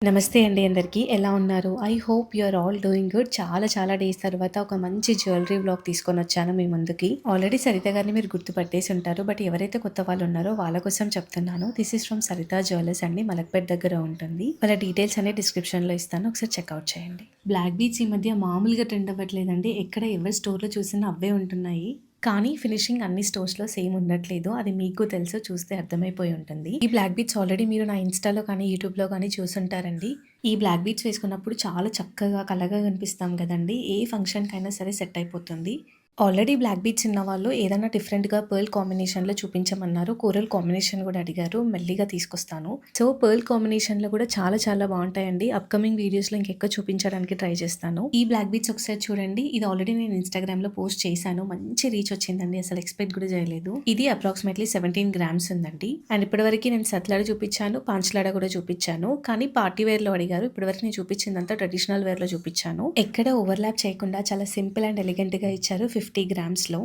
నమస్తే అండి అందరికీ. ఎలా ఉన్నారు? I hope you are all doing good. చాలా డేస్ తర్వాత ఒక మంచి జ్యువెలరీ వ్లాగ్ తీసుకొనొచ్చాను మీ ముందుకి. ఆల్రెడీ సరిత గారిని మీరు గుర్తుపట్టేసి ఉంటారు. బట్ ఎవరైతే కొత్త వాళ్ళు ఉన్నారో వాళ్ళ కోసం చెప్తున్నాను. This is from Saritha jewellers అండి. మలక్పేట్ దగ్గర ఉంటుంది. వాళ్ళ డీటెయిల్స్ అనే డిస్క్రిప్షన్‌లో ఇస్తాను. ఒకసారి చెక్‌ఔట్ చేయండి. బ్లాక్ బీడ్స్ ఈ మధ్య మామూలుగా ట్రెండ్ అవ్వట్లేదండి. ఎక్కడ ఎవరి స్టోర్‌లో చూసినా అవే ఉంటున్నాయి. కానీ ఫినిషింగ్ అన్ని స్టోర్స్‌లో సేమ్ ఉండట్లేదు. అది మీకు తెలుసు, చూస్తే అర్థమైపోయి ఉంటుంది. ఈ బ్లాక్ బీడ్స్ ఆల్రెడీ మీరు నా ఇన్‌స్టాలో కానీ, యూట్యూబ్‌లో కానీ చూసుంటారండి. ఈ బ్లాక్ బీడ్స్ వేసుకున్నప్పుడు చాలా చక్కగా, కళగా కనిపిస్తాం గదండీ! ఏ ఫంక్షన్‌కైనా సరే సెట్ అయిపోతుంది. ఆల్రెడీ బ్లాక్ బీడ్స్ ఉన్నవాళ్ళు ఏదైనా డిఫరెంట్‌గా పర్ల్ కాంబినేషన్‌లో చూపించమన్నారు. కోరల్ కాంబినేషన్ గూడా అడిగారు. మెల్లిగా తీసుకొస్తాను. సో, పర్ల్ కాంబినేషన్‌లో కూడా చాలా బావుంటాయండి. అప్‌కమింగ్ వీడియోస్‌లో ఇంకెక్కువ చూపించడానికి ట్రై చేస్తాను. ఈ బ్లాక్ బీడ్స్ ఒకసారి చూడండి. ఇది ఆల్రెడీ నేను ఇన్‌స్టాగ్రామ్‌లో పోస్ట్ చేశాను. మంచి రీచ్ వచ్చిందండి. అసలు ఎక్స్‌పెక్ట్ కూడా చేయలేదు. ఇది అప్రాక్సిమేట్‌లీ 17 గ్రామ్స్ ఉందండి. అండ్ ఇప్పటివరకు నేను సత్లాడ చూపించాను, పాంచలాడ కూడా చూపించాను. కానీ పార్టీ వేర్‌లో అడిగారు. ఇప్పటివరకు నేను చూపించిందంతా ట్రెడిషనల్ వేర్‌లో చూపించాను. ఎక్కడ ఓవర్‌లాప్ చేయకుండా చాలా సింపుల్ అండ్ ఎలిగెంట్‌గా ఇచ్చారు 50 గ్రామ్స్‌లో.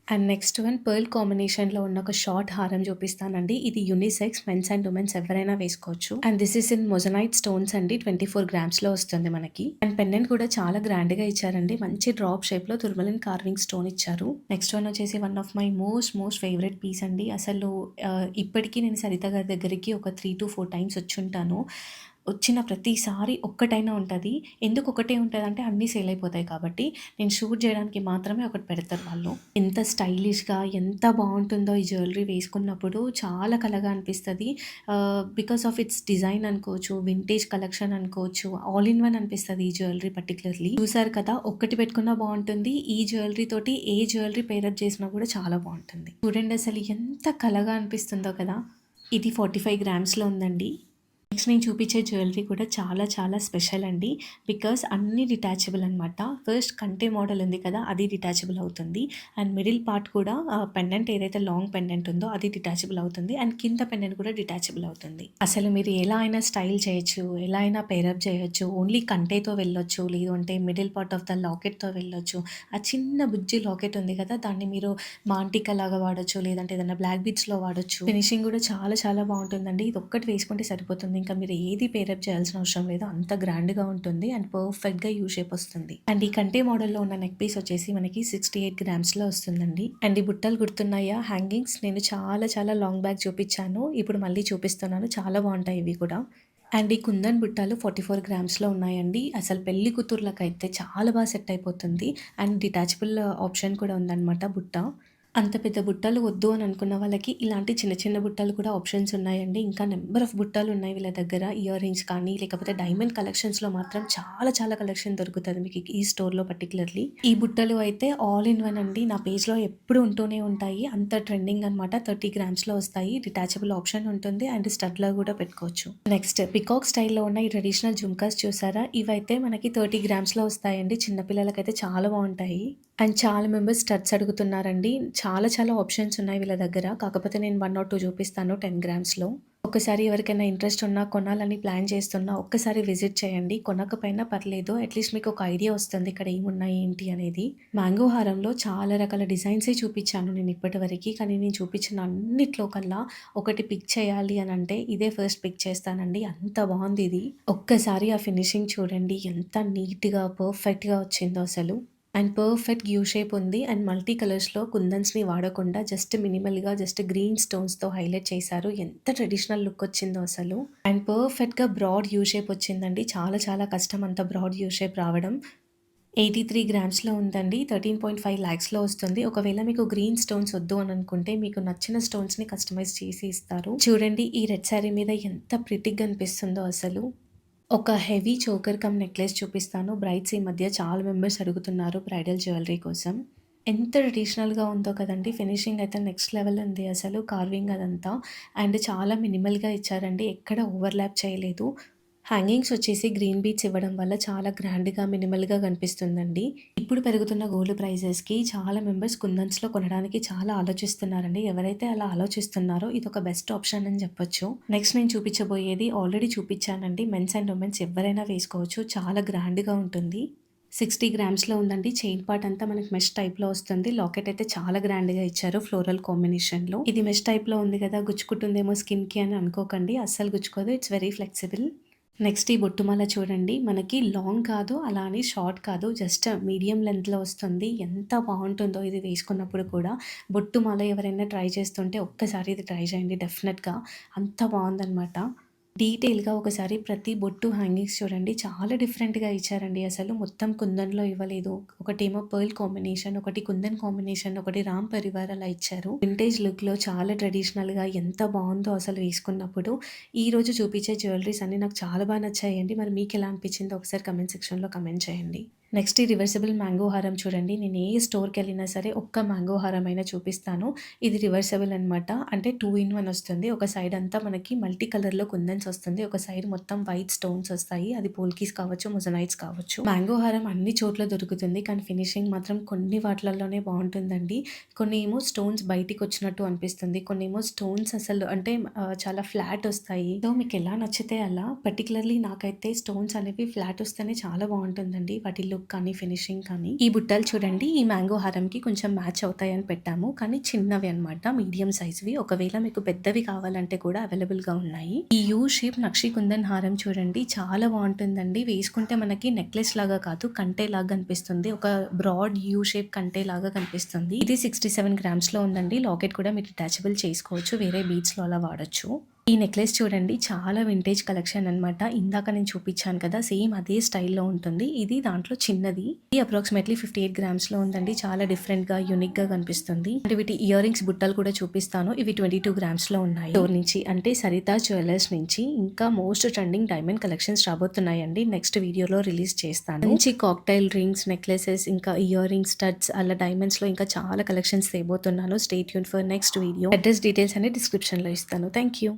అండ్ నెక్స్ట్ వన్ పర్ల్ కాంబినేషన్‌లో ఉన్న ఒక షార్ట్ హారం చూపిస్తానండి. ఇది యూనిసెక్స్ మెన్స్ అండ్ ఉమెన్స్ ఎవరైనా వేసుకోవచ్చు. And this is in moissanite stones అండి. 24 గ్రామ్స్‌లో వస్తుంది మనకి. అండ్ పెండెంట్ కూడా చాలా గ్రాండ్‌గా ఇచ్చారండి. మంచి డ్రాప్ షేప్‌లో తుర్మలిన్ కార్వింగ్ స్టోన్ ఇచ్చారు. నెక్స్ట్ వన్ వచ్చేసి one of my most favourite piece అండి. అసలు ఇప్పటికి నేను సరిత గారి దగ్గరికి ఒక 3-4 టైమ్స్ వచ్చుంటాను. వచ్చిన ప్రతిసారి ఒక్కటైనా ఉంటది. ఎందుకు ఒకటే ఉంటదంటే అన్నీ సేల్ అయిపోతాయి కాబట్టి. నేను షూట్ చేయడానికి మాత్రమే ఒకటి పెడతారు వాళ్ళు. ఎంత స్టైలిష్‌గా ఎంత బావుంటుందో ఈ జ్యువెలరీ వేసుకున్నప్పుడు చాలా కళగా అనిపిస్తది. బికాస్ ఆఫ్ ఇట్స్ డిజైన్ అనుకోవచ్చు, వింటేజ్ కలెక్షన్ అనుకోవచ్చు. ఆల్ ఇన్ వన్ అనిపిస్తది ఈ జ్యువెలరీ పర్టిక్యులర్‌లీ. చూసారు కదా! ఒక్కటి పెట్టుకున్నా బావుంటుంది. ఈ జ్యువెలరీ తోటి ఏ జ్యువెలరీ పేరప్ చేసినా కూడా చాలా బావుంటుంది. చూడండి అసలు ఎంత కళగా అనిపిస్తుందో కదా! ఇది 45 గ్రామ్స్‌లో ఉందండి. నెక్స్ట్ నేను చూపించే జ్యువెలరీ కూడా చాలా స్పెషల్ అండి. బికాస్ అన్నీ డిటాచబుల్ అనమాట. ఫస్ట్ కంటే మోడల్ ఉంది కదా! అది డిటాచబుల్ అవుతుంది. అండ్ మిడిల్ పార్ట్ కూడా పెండెంట్ ఏదైతే లాంగ్ పెండెంట్ ఉందో అది డిటాచబుల్ అవుతుంది. అండ్ కింద పెండెంట్ కూడా డిటాచబుల్ అవుతుంది. అసలు మీరు ఎలా అయినా స్టైల్ చేయొచ్చు, ఎలా అయినా పేరప్ చేయొచ్చు. ఓన్లీ కంటేతో వెళ్ళొచ్చు, లేదు అంటే మిడిల్ పార్ట్ ఆఫ్ ద లాకెట్‌తో వెళ్ళొచ్చు. ఆ చిన్న బుజ్జి లాకెట్ ఉంది కదా! దాన్ని మీరు మాంటికా లాగా వాడొచ్చు, లేదంటే ఏదైనా బ్లాక్ బీడ్స్‌లో వాడొచ్చు. ఫినిషింగ్ కూడా చాలా బావుంటుందండి. ఇది ఒక్కటి వేసుకుంటే సరిపోతుంది. ఇంకా మీరు ఏది పేరప్ చేయాల్సిన అవసరం లేదు. అంత గ్రాండ్‌గా ఉంటుంది అండ్ పర్ఫెక్ట్‌గా యూ షేప్ వస్తుంది. అండ్ ఈ కంటే మోడల్‌లో ఉన్న నెక్ పీస్ వచ్చేసి మనకి 68 గ్రామ్స్‌లో వస్తుందండి. అండ్ ఈ బుట్టలు గుర్తున్నాయా హ్యాంగింగ్స్? నేను చాలా లాంగ్ బ్యాక్ చూపించాను. ఇప్పుడు మళ్ళీ చూపిస్తున్నాను. చాలా బావుంటాయి ఇవి కూడా. అండ్ ఈ కుందన్ బుట్టాలు 44 గ్రామ్స్‌లో ఉన్నాయండి. అసలు పెళ్లి కూతుర్లకైతే చాలా సెట్ అయిపోతుంది. అండ్ డిటాచబుల్ ఆప్షన్ కూడా ఉందన్నమాట బుట్ట. అంత పెద్ద బుట్టలు వద్దు అని అనుకున్న వాళ్ళకి ఇలాంటి చిన్న బుట్టలు కూడా ఆప్షన్స్ ఉన్నాయండి. ఇంకా నంబర్ ఆఫ్ బుట్టలున్నాయి వీళ్ళ దగ్గర. ఇయర్ రింగ్స్ కానీ, లేకపోతే డైమండ్ కలెక్షన్స్‌లో మాత్రం చాలా కలెక్షన్ దొరుకుతది మీకు ఈ స్టోర్‌లో పర్టిక్యులర్‌లీ. ఈ బుట్టలు అయితే ఆల్ ఇన్ వన్ అండి. నా పేజ్‌లో ఎప్పుడు ఉంటూనే ఉంటాయి. అంత ట్రెండింగ్ అనమాట. 30 గ్రామ్స్‌లో వస్తాయి. డిటాచబుల్ ఆప్షన్ ఉంటుంది అండ్ స్టడ్‌లో కూడా పెట్టుకోవచ్చు. నెక్స్ట్ పికాక్ స్టైల్‌లో ఉన్న ఈ ట్రెడిషనల్ జుమ్కాస్ చూసారా? ఇవైతే మనకి 30 గ్రామ్స్‌లో వస్తాయండి. చిన్న పిల్లలకైతే చాలా బావుంటాయి. అండ్ చాలా మెంబర్స్ స్టడ్స్ అడుగుతున్నారండి. చాలా ఆప్షన్స్ ఉన్నాయి వీళ్ళ దగ్గర. కాకపోతే నేను 1 ఆర్ 2 చూపిస్తాను 10 గ్రామ్స్‌లో. ఒక్కసారి ఎవరికైనా ఇంట్రెస్ట్ ఉన్నా, కొనాలని ప్లాన్ చేస్తున్నా ఒక్కసారి విజిట్ చేయండి. కొనకపోయినా పర్లేదు. అట్‌లీస్ట్ మీకు ఒక ఐడియా వస్తుంది ఇక్కడ ఏమున్నాయి, ఏంటి అనేది. మ్యాంగో హారంలో చాలా రకాల డిజైన్సే చూపించాను నేను ఇప్పటివరకి. కానీ నేను చూపించిన అన్నిట్లో కల్లా ఒకటి పిక్ చేయాలి అని అంటే ఇదే ఫస్ట్ పిక్ చేస్తానండి. అంత బావుంది ఇది. ఒక్కసారి ఆ ఫినిషింగ్ చూడండి. ఎంత నీట్‌గా, పర్ఫెక్ట్‌గా వచ్చిందో అసలు. అండ్ పర్ఫెక్ట్ యూ షేప్ ఉంది. అండ్ మల్టీ కలర్స్‌లో కుందన్స్‌ని వాడకుండా జస్ట్ మినిమల్‌గా జస్ట్ గ్రీన్ స్టోన్స్‌తో హైలైట్ చేశారు. ఎంత ట్రెడిషనల్ లుక్ వచ్చిందో అసలు. అండ్ పర్ఫెక్ట్‌గా బ్రాడ్ యూ షేప్ వచ్చిందండి. చాలా కష్టం అంత బ్రాడ్ యూ షేప్ రావడం. 83 గ్రామ్స్‌లో ఉందండి. 13.5 లాక్స్‌లో వస్తుంది. ఒకవేళ మీకు గ్రీన్ స్టోన్స్ వద్దు అని అనుకుంటే మీకు నచ్చిన స్టోన్స్‌ని కస్టమైజ్ చేసి ఇస్తారు. చూడండి ఈ రెడ్ శారీ మీద ఎంత ప్రిటీగా అనిపిస్తుందో అసలు. ఒక హెవీ చోకర్ కమ్ నెక్లెస్ చూపిస్తాను. బ్రైడ్స్ ఈ మధ్య చాలా మెంబర్స్ అడుగుతున్నారు బ్రైడల్ జ్యువెలరీ కోసం. ఎంత ట్రెడిషనల్‌గా ఉందో కదండీ! ఫినిషింగ్ అయితే నెక్స్ట్ లెవెల్ ఉంది అసలు. కార్వింగ్ అదంతా. అండ్ చాలా మినిమల్‌గా ఇచ్చారండి. ఎక్కడ ఓవర్‌లాప్ చేయలేదు. హ్యాంగింగ్స్ వచ్చేసి గ్రీన్ బీడ్స్ ఇవ్వడం వల్ల చాలా గ్రాండ్‌గా, మినిమల్‌గా కనిపిస్తుందండి. ఇప్పుడు పెరుగుతున్న గోల్డ్ ప్రైజెస్‌కి చాలా మెంబర్స్ కుందన్స్‌లో కొనడానికి చాలా ఆలోచిస్తున్నారండి. ఎవరైతే అలా ఆలోచిస్తున్నారో ఇదొక బెస్ట్ ఆప్షన్ అని చెప్పొచ్చు. నెక్స్ట్ నేను చూపించబోయేది ఆల్రెడీ చూపించానండి. మెన్స్ అండ్ ఉమెన్స్ ఎవరైనా వేసుకోవచ్చు. చాలా గ్రాండ్‌గా ఉంటుంది. 60 గ్రామ్స్‌లో ఉందండి. చైన్ పార్ట్ అంతా మనకి మెష్ టైప్‌లో వస్తుంది. లాకెట్ అయితే చాలా గ్రాండ్‌గా ఇచ్చారు ఫ్లోరల్ కాంబినేషన్‌లో. ఇది మెష్ టైప్‌లో ఉంది కదా! గుచ్చుకుంటుందేమో స్కిన్‌కి అని అనుకోకండి. అస్సలు గుచ్చుకోదు. It's very flexible. నెక్స్ట్ ఈ బొట్టుమాల చూడండి. మనకి లాంగ్ కాదు, అలా అని షార్ట్ కాదు. జస్ట్ మీడియం లెంగ్త్‌లో వస్తుంది. ఎంత బావుంటుందో ఇది వేసుకున్నప్పుడు కూడా. బొట్టుమాల ఎవరైనా ట్రై చేస్తుంటే ఒక్కసారి ఇది ట్రై చేయండి డెఫినెట్‌గా. అంత బావుందనమాట. డీటెయిల్‌గా ఒకసారి ప్రతి బొట్టు హ్యాంగింగ్స్ చూడండి. చాలా డిఫరెంట్‌గా ఇచ్చారండి అసలు. మొత్తం కుందన్‌లో ఇవ్వలేదు. ఒకటేమో పర్ల్ కాంబినేషన్, ఒకటి కుందన్ కాంబినేషన్, ఒకటి రామ్ పరివార్ అలా ఇచ్చారు. వింటేజ్ లుక్‌లో చాలా ట్రెడిషనల్‌గా ఎంత బావుందో అసలు వేసుకున్నప్పుడు. ఈరోజు చూపించే జ్యువెలరీస్ అన్నీ నాకు చాలా బా నచ్చాయండి. మరి మీకెలా అనిపించిందో ఒకసారి కమెంట్ సెక్షన్‌లో కమెంట్ చేయండి. నెక్స్ట్ ఈ రివర్సిబుల్ మ్యాంగో హారం చూడండి. నేను ఏ స్టోర్‌కెళ్ళినా సరే ఒక్క మ్యాంగో హారం అయినా చూపిస్తాను. ఇది రివర్సిబుల్ అనమాట. అంటే 2 ఇన్ 1 వస్తుంది. ఒక సైడ్ అంతా మనకి మల్టీ కలర్‌లో కుందన్స్ వస్తుంది. ఒక సైడ్ మొత్తం వైట్ స్టోన్స్ వస్తాయి. అది పోల్కీస్ కావచ్చు, మొజనైట్స్ కావచ్చు. మ్యాంగో హారం అన్ని చోట్ల దొరుకుతుంది. కానీ ఫినిషింగ్ మాత్రం కొన్ని వాటిలలోనే బావుంటుందండి. కొన్ని ఏమో స్టోన్స్ బయటికొచ్చినట్టు అనిపిస్తుంది. కొన్నేమో స్టోన్స్ అసలు అంటే చాలా ఫ్లాట్ వస్తాయి. సో మీకెలా నచ్చితే అలా. పర్టిక్యులర్‌లీ నాకైతే స్టోన్స్ అనేవి ఫ్లాట్ వస్తేనే చాలా బావుంటుందండి. వాటి లుక్ కానీ, ఫినిషింగ్ కానీ. ఈ బుట్టలు చూడండి. ఈ మ్యాంగో హారంకి కొంచెం మ్యాచ్ అవుతాయని పెట్టాము. కానీ చిన్నవి అన్నమాట. మీడియం సైజ్‌వి. ఒకవేళ మీకు పెద్దవి కావాలంటే కూడా అవైలబుల్‌గా ఉన్నాయి. ఈ యూ షేప్ నక్షి కుందన్ హారం చూడండి. చాలా బావుంటుందండి. వేసుకుంటే మనకి నెక్లెస్ లాగా కాదు, కంటే లాగా కనిపిస్తుంది. ఒక బ్రాడ్ యూ షేప్ కంటే లాగా కనిపిస్తుంది. ఇది 67 గ్రామ్స్‌లో ఉందండి. లాకెట్ కూడా మీరు డిటాచబుల్ చేసుకోవచ్చు. వేరే బీడ్స్‌లో అలా వాడొచ్చు. ఈ నెక్లెస్ చూడండి. చాలా వింటేజ్ కలెక్షన్ అనమాట. ఇందాక నేను చూపించాను కదా! సేమ్ అదే స్టైల్‌లో ఉంటుంది. ఇది దాంట్లో చిన్నది. ఇది అప్రాక్సిమేట్‌లీ 58 గ్రామ్స్‌లో ఉందండి. చాలా డిఫరెంట్‌గా, యూనిక్‌గా కనిపిస్తుంది. అంటే వీటి ఇయర్ రింగ్స్ బుట్టలు కూడా చూపిస్తాను. ఇవి 22 గ్రామ్స్‌లో ఉన్నాయి. స్టోర్ నుంచి అంటే సరిత జ్యువెలర్స్ నుంచి ఇంకా మోస్ట్ ట్రెండింగ్ డైమండ్ కలెక్షన్స్ రాబోతున్నాయండి. నెక్స్ట్ వీడియోలో రిలీజ్ చేస్తాను. మంచి కాక్టైల్ రింగ్స్, నెక్లెసెస్, ఇంకా ఇయర్ రింగ్స్, స్టడ్స్ అలా డైమండ్స్‌లో ఇంకా చాలా కలెక్షన్స్ తేబోతున్నాను. Stay tune for next video. Address details అన్ని డిస్క్రిప్షన్‌లో ఇస్తాను. Thank you.